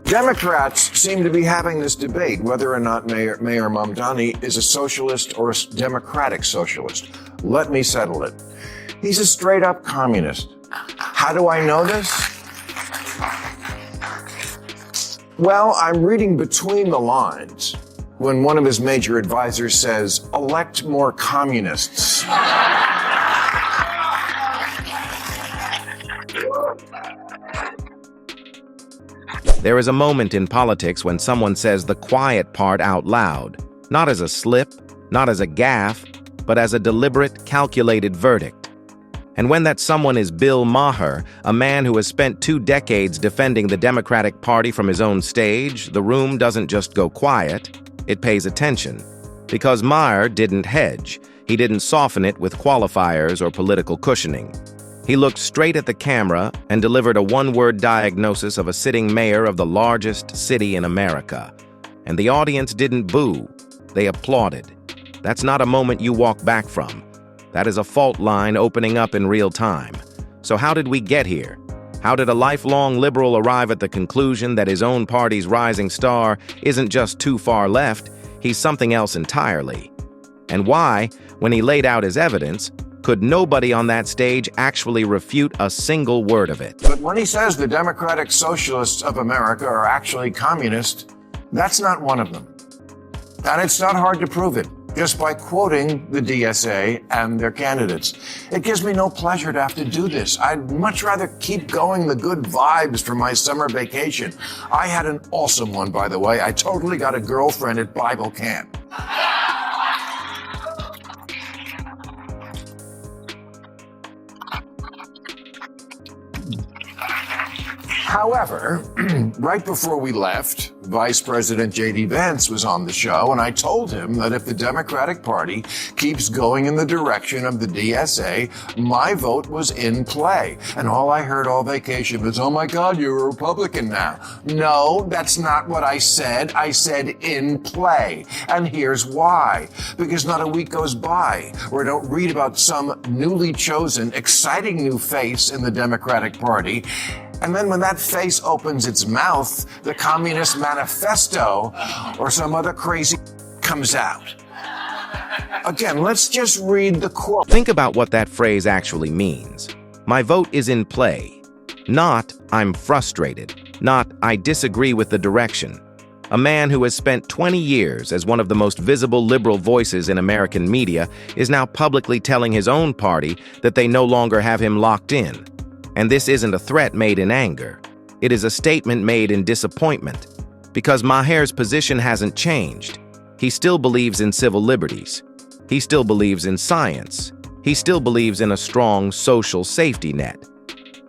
Democrats seem to be having this debate whether or not Mayor Mamdani is a socialist or a democratic socialist. Let me settle it. He's a straight-up communist. How do I know this? Well, I'm reading between the lines when one of his major advisors says, elect more communists. There is a moment in politics when someone says the quiet part out loud, not as a slip, not as a gaffe, but as a deliberate, calculated verdict. And when that someone is Bill Maher, a man who has spent 2 decades defending the Democratic Party from his own stage, the room doesn't just go quiet, it pays attention. Because Maher didn't hedge, he didn't soften it with qualifiers or political cushioning. He looked straight at the camera and delivered a one-word diagnosis of a sitting mayor of the largest city in America. And the audience didn't boo, they applauded. That's not a moment you walk back from. That is a fault line opening up in real time. So how did we get here? How did a lifelong liberal arrive at the conclusion that his own party's rising star isn't just too far left, he's something else entirely? And why, when he laid out his evidence, could nobody on that stage actually refute a single word of it? But when he says the Democratic Socialists of America are actually communist, that's not one of them. And it's not hard to prove it, just by quoting the DSA and their candidates. It gives me no pleasure to have to do this. I'd much rather keep going the good vibes from my summer vacation. I had an awesome one, by the way. I totally got a girlfriend at Bible camp. However, right before we left, Vice President J.D. Vance was on the show, and I told him that if the Democratic Party keeps going in the direction of the DSA, my vote was in play. And all I heard all vacation was, oh my God, you're a Republican now. No, that's not what I said. I said in play. And here's why. Because not a week goes by where I don't read about some newly chosen, exciting new face in the Democratic Party. And then when that face opens its mouth, the Communist Manifesto or some other crazy comes out. Again, let's just read the quote. Think about what that phrase actually means. My vote is in play. Not, I'm frustrated. Not, I disagree with the direction. A man who has spent 20 years as one of the most visible liberal voices in American media is now publicly telling his own party that they no longer have him locked in. And this isn't a threat made in anger. It is a statement made in disappointment. Because Maher's position hasn't changed. He still believes in civil liberties. He still believes in science. He still believes in a strong social safety net.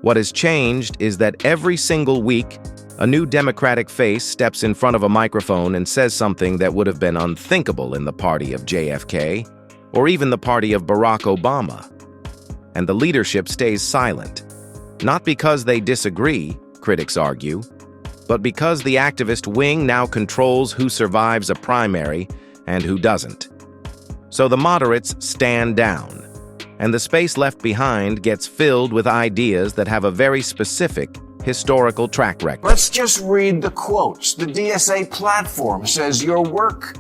What has changed is that every single week, a new Democratic face steps in front of a microphone and says something that would have been unthinkable in the party of JFK, or even the party of Barack Obama. And the leadership stays silent. Not because they disagree, critics argue, but because the activist wing now controls who survives a primary and who doesn't. So the moderates stand down, and the space left behind gets filled with ideas that have a very specific historical track record. Let's just read the quotes. The DSA platform says you work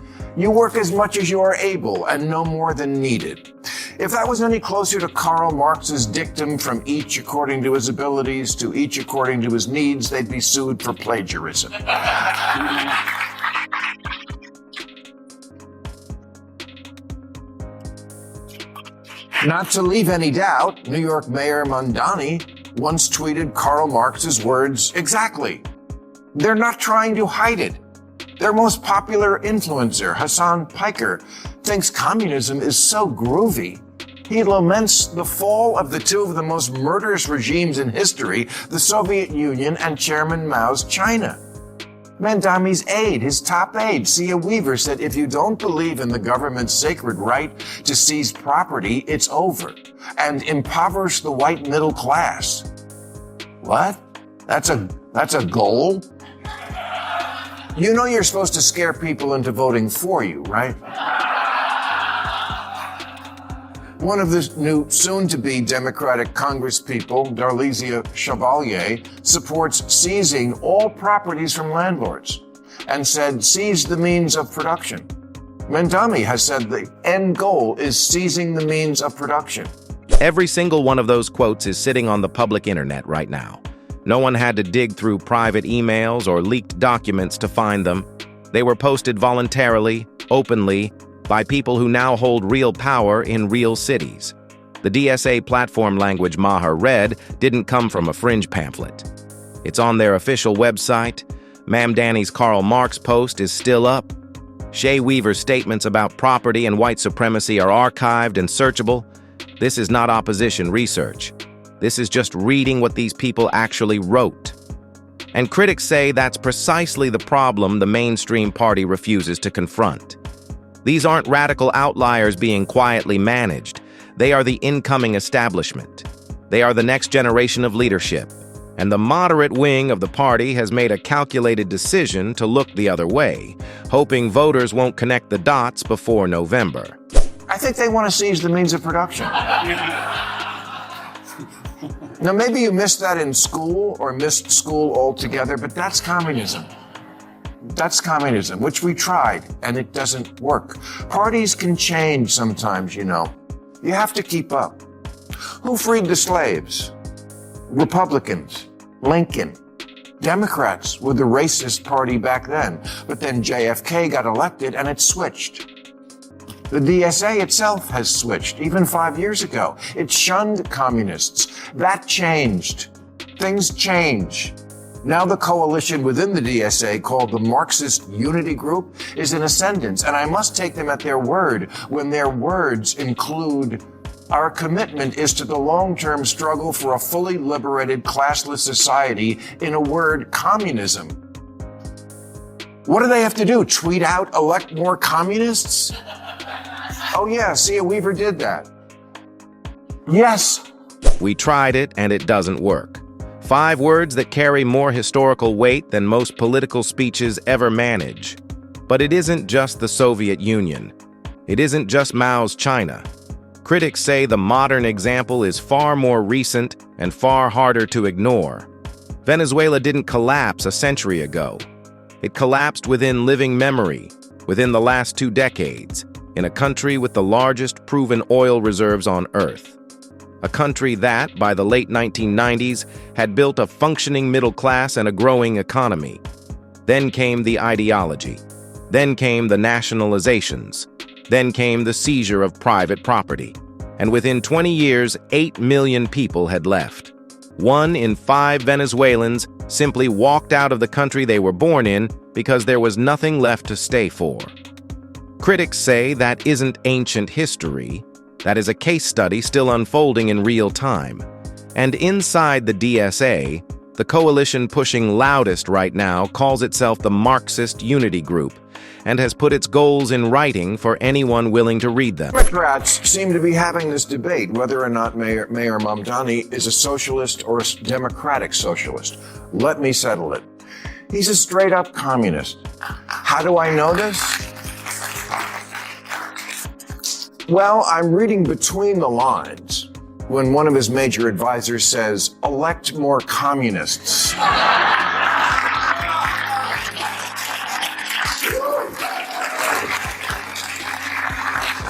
as much as you are able and no more than needed. If that was any closer to Karl Marx's dictum from each according to his abilities to each according to his needs, they'd be sued for plagiarism. Not to leave any doubt, New York Mayor Mamdani once tweeted Karl Marx's words exactly. They're not trying to hide it. Their most popular influencer, Hassan Piker, thinks communism is so groovy. He laments the fall of the two of the most murderous regimes in history, the Soviet Union and Chairman Mao's China. Mamdani's aide, his top aide, Sia Weaver, said if you don't believe in the government's sacred right to seize property, it's over, and impoverish the white middle class. What? That's a goal? You know you're supposed to scare people into voting for you, right? One of the new soon-to-be Democratic congresspeople, Darlisia Chevalier, supports seizing all properties from landlords and said seize the means of production. Mamdani has said the end goal is seizing the means of production. Every single one of those quotes is sitting on the public internet right now. No one had to dig through private emails or leaked documents to find them. They were posted voluntarily, openly, by people who now hold real power in real cities. The DSA platform language Maher read didn't come from a fringe pamphlet. It's on their official website. Mamdani's Karl Marx post is still up. Shea Weaver's statements about property and white supremacy are archived and searchable. This is not opposition research. This is just reading what these people actually wrote. And critics say that's precisely the problem the mainstream party refuses to confront. These aren't radical outliers being quietly managed. They are the incoming establishment. They are the next generation of leadership. And the moderate wing of the party has made a calculated decision to look the other way, hoping voters won't connect the dots before November. I think they want to seize the means of production. Now, maybe you missed that in school or missed school altogether, but that's communism. That's communism, which we tried, and it doesn't work. Parties can change sometimes, you know. You have to keep up. Who freed the slaves? Republicans, Lincoln. Democrats were the racist party back then, but then JFK got elected and it switched. The DSA itself has switched, even 5 years ago. It shunned communists. That changed. Things change. Now the coalition within the DSA, called the Marxist Unity Group, is in ascendance, and I must take them at their word when their words include, our commitment is to the long-term struggle for a fully liberated, classless society, in a word, communism. What do they have to do? Tweet out, elect more communists? Oh yeah, Sia Weaver did that. Yes. We tried it, and it doesn't work. 5 words that carry more historical weight than most political speeches ever manage. But it isn't just the Soviet Union. It isn't just Mao's China. Critics say the modern example is far more recent and far harder to ignore. Venezuela didn't collapse a century ago. It collapsed within living memory, within the last 2 decades, in a country with the largest proven oil reserves on Earth. A country that, by the late 1990s, had built a functioning middle class and a growing economy. Then came the ideology. Then came the nationalizations. Then came the seizure of private property. And within 20 years, 8 million people had left. 1 in 5 Venezuelans simply walked out of the country they were born in because there was nothing left to stay for. Critics say that isn't ancient history. That is a case study still unfolding in real time. And inside the DSA, the coalition pushing loudest right now calls itself the Marxist Unity Group and has put its goals in writing for anyone willing to read them. Democrats seem to be having this debate whether or not Mayor Mamdani is a socialist or a democratic socialist. Let me settle it. He's a straight-up communist. How do I know this? Well, I'm reading between the lines when one of his major advisors says, elect more communists.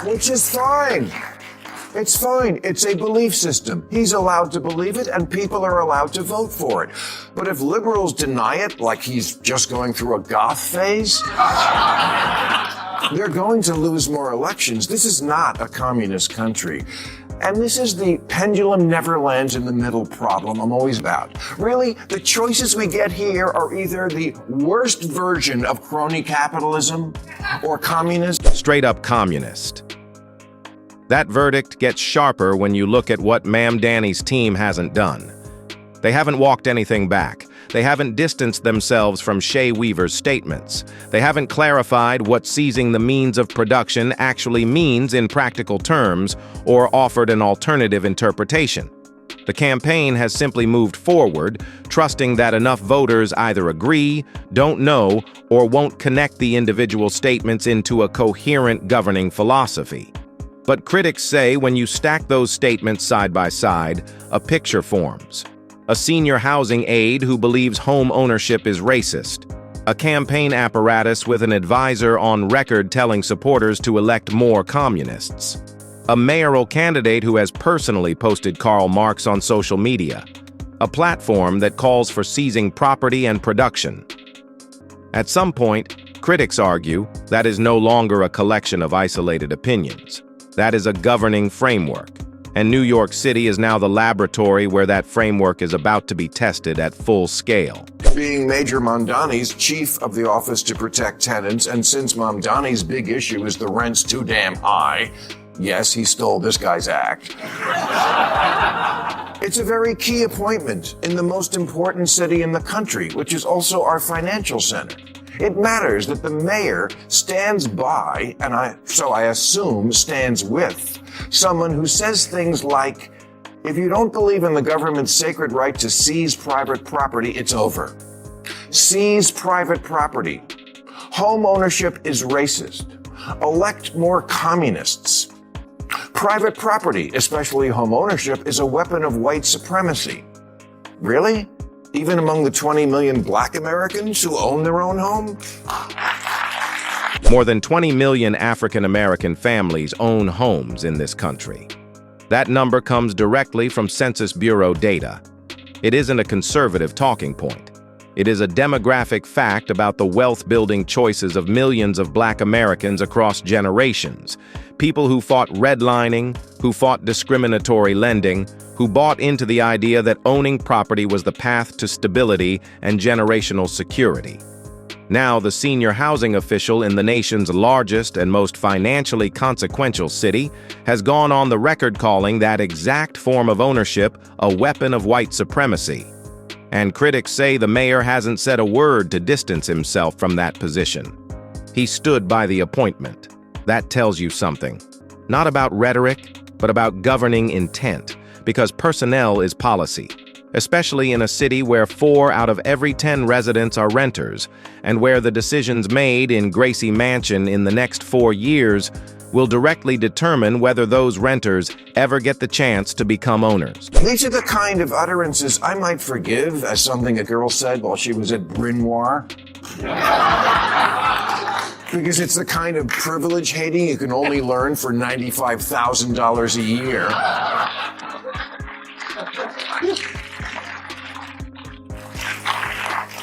Which is fine. It's fine. It's a belief system. He's allowed to believe it, and people are allowed to vote for it. But if liberals deny it, like he's just going through a goth phase, they're going to lose more elections. This is not a communist country. And this is the pendulum never lands in the middle problem I'm always about. Really, the choices we get here are either the worst version of crony capitalism or communism. Straight up communist. That verdict gets sharper when you look at what Mamdani's team hasn't done. They haven't walked anything back. They haven't distanced themselves from Shea Weaver's statements. They haven't clarified what seizing the means of production actually means in practical terms or offered an alternative interpretation. The campaign has simply moved forward, trusting that enough voters either agree, don't know, or won't connect the individual statements into a coherent governing philosophy. But critics say when you stack those statements side by side, a picture forms. A senior housing aide who believes home ownership is racist. A campaign apparatus with an advisor on record telling supporters to elect more communists. A mayoral candidate who has personally posted Karl Marx on social media. A platform that calls for seizing property and production. At some point, critics argue that is no longer a collection of isolated opinions. That is a governing framework, and New York City is now the laboratory where that framework is about to be tested at full scale. Being Major Mamdani's chief of the Office to Protect Tenants, and since Mamdani's big issue is the rent's too damn high, yes, he stole this guy's act. It's a very key appointment in the most important city in the country, which is also our financial center. It matters that the mayor stands by, and I assume stands with, someone who says things like, if you don't believe in the government's sacred right to seize private property, it's over. Seize private property. Home ownership is racist. Elect more communists. Private property, especially home ownership, is a weapon of white supremacy. Really? Even among the 20 million Black Americans who own their own home? More than 20 million African American families own homes in this country. That number comes directly from Census Bureau data. It isn't a conservative talking point. It is a demographic fact about the wealth-building choices of millions of Black Americans across generations. People who fought redlining, who fought discriminatory lending, who bought into the idea that owning property was the path to stability and generational security. Now, the senior housing official in the nation's largest and most financially consequential city has gone on the record calling that exact form of ownership a weapon of white supremacy. And critics say the mayor hasn't said a word to distance himself from that position. He stood by the appointment. That tells you something. Not about rhetoric, but about governing intent, because personnel is policy, especially in a city where 4 out of every 10 residents are renters, and where the decisions made in Gracie Mansion in the next 4 years will directly determine whether those renters ever get the chance to become owners. These are the kind of utterances I might forgive as something a girl said while she was at Bryn Mawr. Because it's the kind of privilege hating you can only learn for $95,000 a year.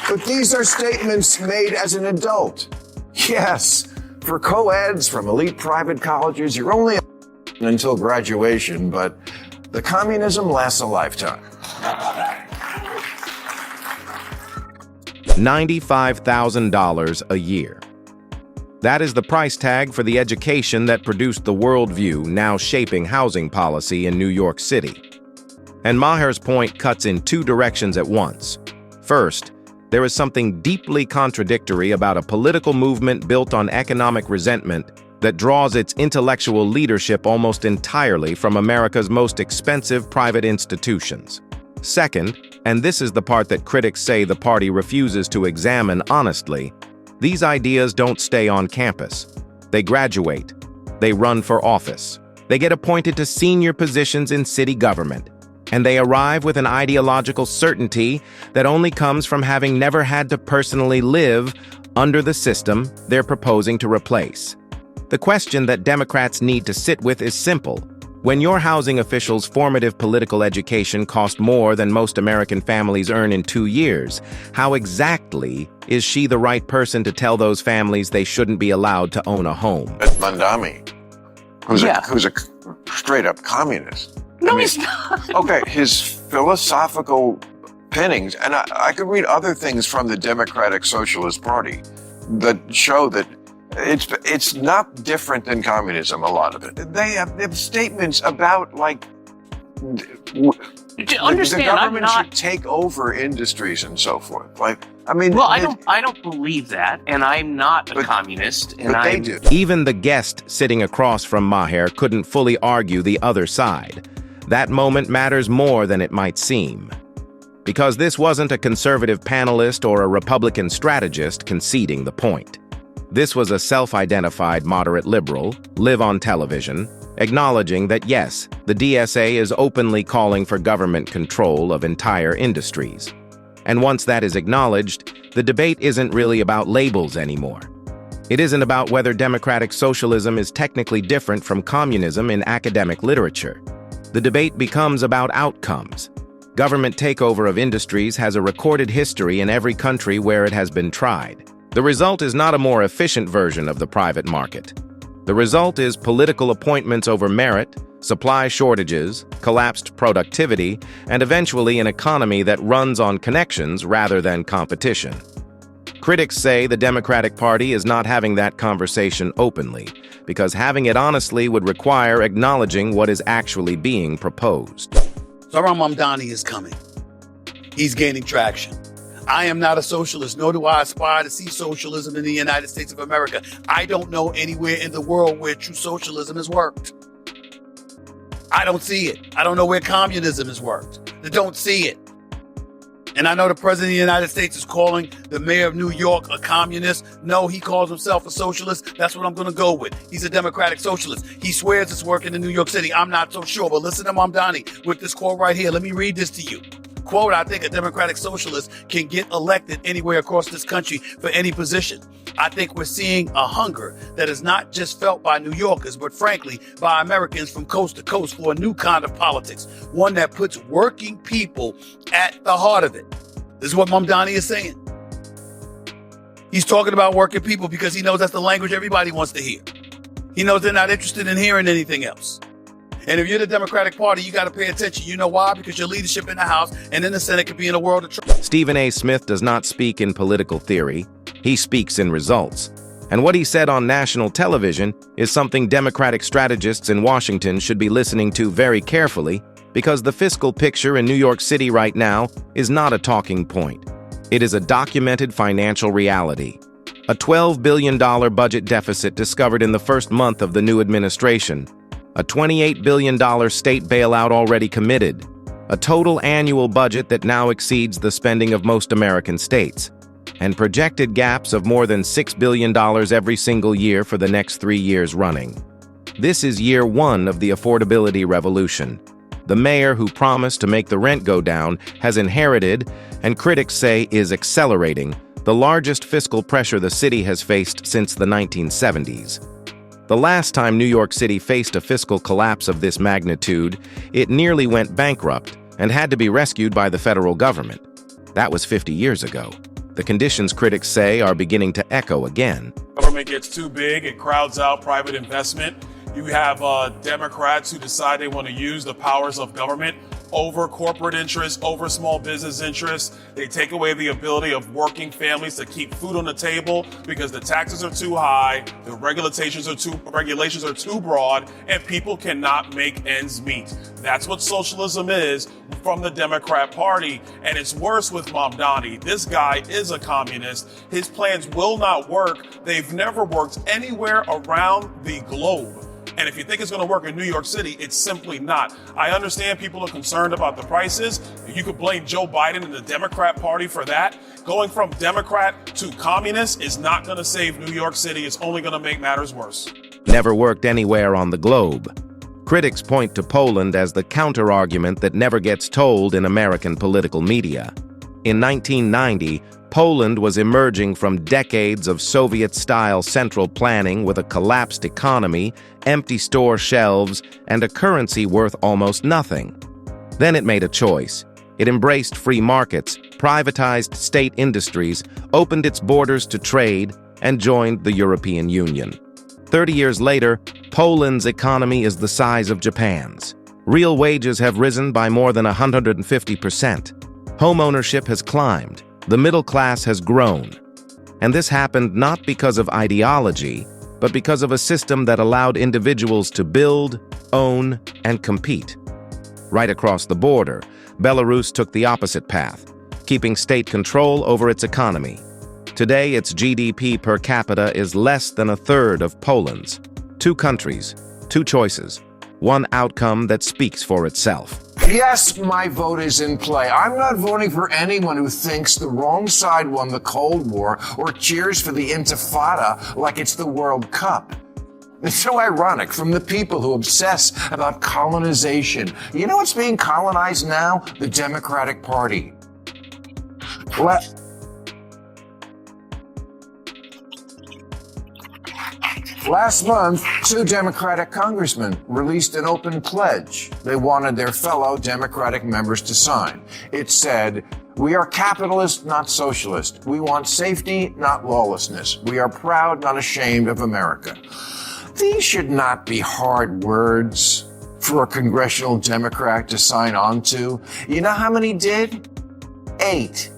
But these are statements made as an adult. Yes, for co-eds from elite private colleges, you're only until graduation, but the communism lasts a lifetime. $95,000 a year. That is the price tag for the education that produced the worldview now shaping housing policy in New York City. And Maher's point cuts in 2 directions at once. First, there is something deeply contradictory about a political movement built on economic resentment that draws its intellectual leadership almost entirely from America's most expensive private institutions. Second, and this is the part that critics say the party refuses to examine honestly, these ideas don't stay on campus. They graduate. They run for office. They get appointed to senior positions in city government. And they arrive with an ideological certainty that only comes from having never had to personally live under the system they're proposing to replace. The question that Democrats need to sit with is simple. When your housing official's formative political education cost more than most American families earn in 2 years, how exactly is she the right person to tell those families they shouldn't be allowed to own a home? Mamdani, who's a straight-up communist. No, he's not. Okay, his philosophical pinnings, and I could read other things from the Democratic Socialist Party that show that it's not different than communism, a lot of it. They have statements about, like, to understand, the government should take over industries and so forth. Like, I mean, well, I don't believe that, and I'm not a communist. And but they do. Even the guest sitting across from Maher couldn't fully argue the other side. That moment matters more than it might seem. Because this wasn't a conservative panelist or a Republican strategist conceding the point. This was a self-identified moderate liberal, live on television, acknowledging that yes, the DSA is openly calling for government control of entire industries. And once that is acknowledged, the debate isn't really about labels anymore. It isn't about whether democratic socialism is technically different from communism in academic literature. The debate becomes about outcomes. Government takeover of industries has a recorded history in every country where it has been tried. The result is not a more efficient version of the private market. The result is political appointments over merit, supply shortages, collapsed productivity, and eventually an economy that runs on connections rather than competition. Critics say the Democratic Party is not having that conversation openly, because having it honestly would require acknowledging what is actually being proposed. Zohran Mamdani is coming. He's gaining traction. I am not a socialist, nor do I aspire to see socialism in the United States of America. I don't know anywhere in the world where true socialism has worked. I don't see it. I don't know where communism has worked. I don't see it. And I know the president of the United States is calling the mayor of New York a communist. No, he calls himself a socialist. That's what I'm going to go with. He's a democratic socialist. He swears it's working in New York City. I'm not so sure. But listen to Mamdani with this quote right here. Let me read this to you. Quote, I think a democratic socialist can get elected anywhere across this country for any position. I think we're seeing a hunger that is not just felt by New Yorkers, but frankly, by Americans from coast to coast for a new kind of politics, one that puts working people at the heart of it. This is what Mamdani is saying. He's talking about working people because he knows that's the language everybody wants to hear. He knows they're not interested in hearing anything else. And if you're the Democratic Party, you got to pay attention. You know why? Because your leadership in the House and in the Senate could be in a world of trouble. Stephen A. Smith does not speak in political theory. He speaks in results. And what he said on national television is something Democratic strategists in Washington should be listening to very carefully, because the fiscal picture in New York City right now is not a talking point. It is a documented financial reality. A $12 billion budget deficit discovered in the first month of the new administration. A $28 billion state bailout already committed, a total annual budget that now exceeds the spending of most American states, and projected gaps of more than $6 billion every single year for the next 3 years running. This is year one of the affordability revolution. The mayor who promised to make the rent go down has inherited, and critics say is accelerating, the largest fiscal pressure the city has faced since the 1970s. The last time New York City faced a fiscal collapse of this magnitude, it nearly went bankrupt and had to be rescued by the federal government. That was 50 years ago. The conditions critics say are beginning to echo again. Government gets too big, it crowds out private investment. You have Democrats who decide they want to use the powers of government over corporate interests, over small business interests. They take away the ability of working families to keep food on the table because the taxes are too high, the regulations are too broad, and people cannot make ends meet. That's what socialism is from the Democrat Party. And it's worse with Mamdani. This guy is a communist. His plans will not work. They've never worked anywhere around the globe. And if you think it's going to work in New York City, it's simply not. I understand people are concerned about the prices. You could blame Joe Biden and the Democrat Party for that. Going from Democrat to communist is not going to save New York City. It's only going to make matters worse. Never worked anywhere on the globe. Critics point to Poland as the counter-argument that never gets told in American political media. In 1990, Poland was emerging from decades of Soviet-style central planning with a collapsed economy, empty store shelves, and a currency worth almost nothing. Then it made a choice. It embraced free markets, privatized state industries, opened its borders to trade, and joined the European Union. 30 years later, Poland's economy is the size of Japan's. Real wages have risen by more than 150%. Home ownership has climbed. The middle class has grown. And this happened not because of ideology, but because of a system that allowed individuals to build, own, and compete. Right across the border, Belarus took the opposite path, keeping state control over its economy. Today, its GDP per capita is less than a third of Poland's. 2 countries, 2 choices, one outcome that speaks for itself. Yes, my vote is in play. I'm not voting for anyone who thinks the wrong side won the Cold War or cheers for the Intifada like it's the World Cup. It's so ironic from the people who obsess about colonization. You know what's being colonized now? The Democratic Party. Last month, 2 Democratic congressmen released an open pledge they wanted their fellow Democratic members to sign. It said, "We are capitalist, not socialist. We want safety, not lawlessness. We are proud, not ashamed of America." These should not be hard words for a congressional Democrat to sign on to. You know how many did? 8.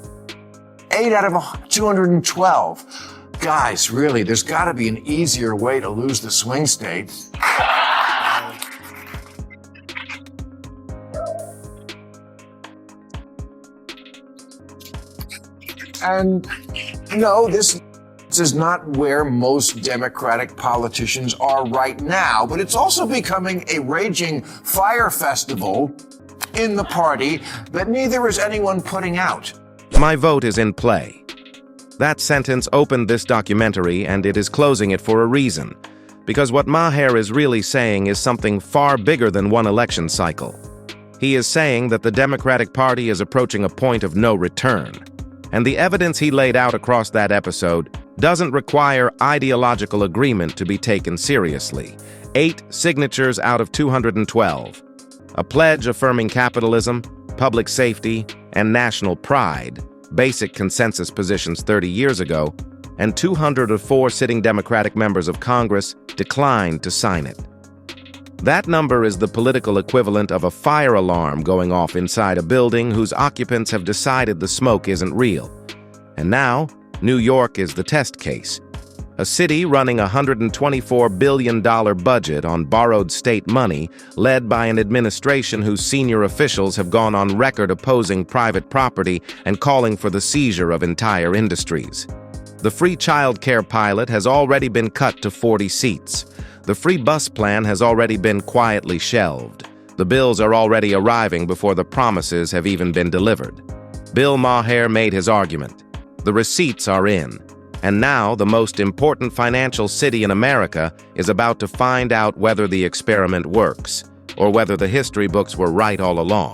8 out of 212. Guys, really, there's got to be an easier way to lose the swing states. And no, this is not where most Democratic politicians are right now, but it's also becoming a raging fire festival in the party that neither is anyone putting out. My vote is in play. That sentence opened this documentary, and it is closing it for a reason. Because what Maher is really saying is something far bigger than one election cycle. He is saying that the Democratic Party is approaching a point of no return. And the evidence he laid out across that episode doesn't require ideological agreement to be taken seriously. 8 signatures out of 212. A pledge affirming capitalism, public safety, and national pride, basic consensus positions 30 years ago, and 204 sitting Democratic members of Congress declined to sign it. That number is the political equivalent of a fire alarm going off inside a building whose occupants have decided the smoke isn't real. And now, New York is the test case. A city running a $124 billion budget on borrowed state money, led by an administration whose senior officials have gone on record opposing private property and calling for the seizure of entire industries. The free childcare pilot has already been cut to 40 seats. The free bus plan has already been quietly shelved. The bills are already arriving before the promises have even been delivered. Bill Maher made his argument. The receipts are in. And now the most important financial city in America is about to find out whether the experiment works, or whether the history books were right all along.